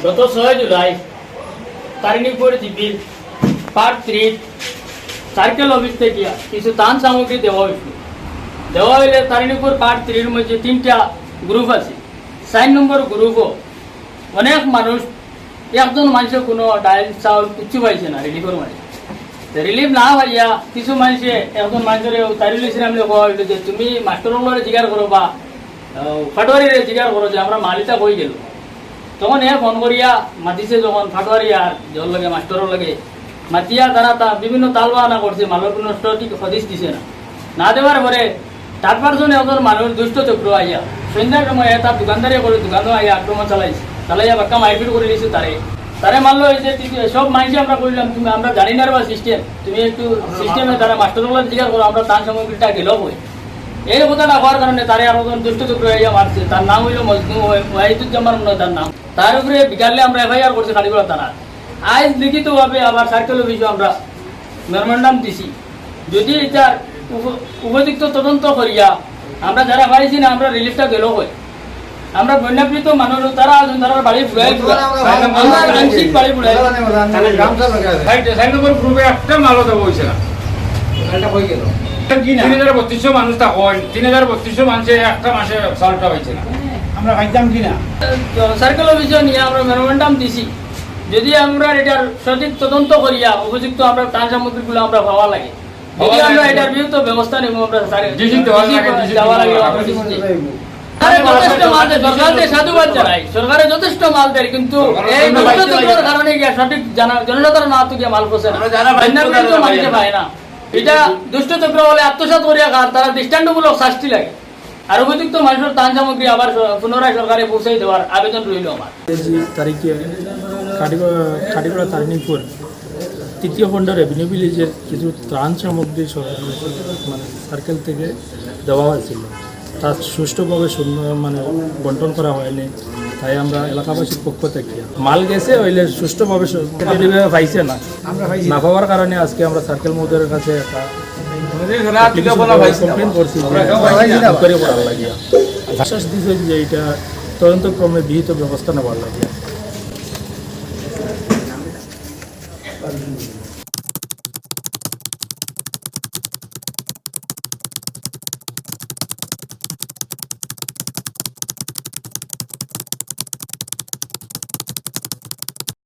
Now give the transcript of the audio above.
গত 6 জুলাই তারিণীপুর জিপির part 3 circle office থেকে কিছু ত্রাণ সামগ্রী দেওয়া হইলে তারিণীপুর পার্ট 3 মধ্যে 3টা গ্রুপ আছে। 4 নম্বর গ্রুপও অনেক মানুষ, একজন মানুষের কোনো ডাইল চাউল কিচ্ছু পাইছে না রিলিফের মানে। রিলিফ না পাইয়া কিছু মানুষে একজন মানুষের তারিল ইসলাম কোয়া হইল যে তুমি মাস্টারের জিজ্ঞাসা করো বা ফাটোয়ারির জিজ্ঞাসা করো যে আমরা মালিতা কই গেল। তখন ফোন করিয়া মাতিছে, যখন ফাটোয়ারি আর জল লাগে মাস্টারের লাগে মাতিয়া তারা বিভিন্ন তাল বাহানা করছে, মালের কোনো ঠিক হদিস দিছে না দেওয়ার পরে তারপর একজন মানুষ দুষ্ট চক্র আইয়া সন্ধ্যার সময় তার দোকানদারি করে দোকানও আইয়া আক্রমণ চালাইয়া বাক্কা মারপিট করে দিয়েছে। তারে মানলো যে সব মানুষই আমরা করলাম, তুমি আমরা জানি না বা সিস্টেম, তুমি একটু সিস্টেমে তারা মাস্টারগুলো জিজ্ঞাসা করো, আমরা তার সামগ্রীটা গেল হই। এই কথাটা হওয়ার কারণে তারে আরো দুষ্ট চক্র আইয়া মারছে। তার নাম হইল মজনু ওয়াহিদুজ্জামান মনে তার নাম। তার উপরে বিকালে আমরা এফআইআর করছি খালিগড়া থানার। আজ লিখিতভাবে আবার সার্কেল অফিসে আমরা মেমোরেন্ডাম দিছি, যদি এটার উপযুক্ত তদন্ত করিয়া আমরা যারা পাইছি না আমরা রিলিফটা গেল হয়। আমরা বন্যাপীড়িত মানুষ তারা আছেন, তারা বাড়ি বুড়াই আংশিক বাড়ি বুড়াই একটা মালও দেবো হয়েছে না। ৩,৩২০ মানুষ থাকেন, ৩,৩২০ মানুষে একটা মাসে চালটা হয়েছে না। আমরা খাইতাম কিনা সার্কেল অফিসে নিয়ে আমরা মেমোরেন্ডাম দিছি, যদি আমরা এটার সঠিক তদন্ত করিয়া উপযুক্ত আমরা ত্রাণ সামগ্রীগুলো আমরা পাওয়া লাগে, যদি আমরা এটার বিরুদ্ধে ব্যবস্থা নিব, আমরা দেওয়া লাগে। সাধুবাদ জানাই, সরকারে যথেষ্ট মাল দেয়, কিন্তু এই কারণে সঠিক জনসাধারণ না তো গিয়ে মাল পোষে না, মানুষে পায় না। এটা দুষ্ট চক্র বলে আত্মসাৎ করিয়া খান, তারা দৃষ্টান্তমূলক শাস্তি লাগে। আর উপযুক্ত মানুষের ত্রাণ সামগ্রী আবার পুনরায় সরকারে পৌঁছাই দেওয়ার আবেদন রইল আমার। তারিখে খাটিগড়া তারিণীপুর তৃতীয় খণ্ড রেভিনিউ ভিলেজের কিছু ত্রাণ সামগ্রী মানে সার্কেল থেকে দেওয়া হয়েছিল, তা সুষ্ঠুভাবে মানে বন্টন করা হয়নি। তাই আমরা এলাকাবাসীর পক্ষ থেকে মাল গেছে হইলে সুষ্ঠুভাবে পাইছে না, না পাওয়ার কারণে আজকে আমরা সার্কেল মহোদয়ের কাছে একটা কমপ্লেন করছি করার লাগিয়া আশ্বাস দিয়েছে যে এটা তদন্তক্রমে বিহিত ব্যবস্থা নেওয়ার লাগিয়া।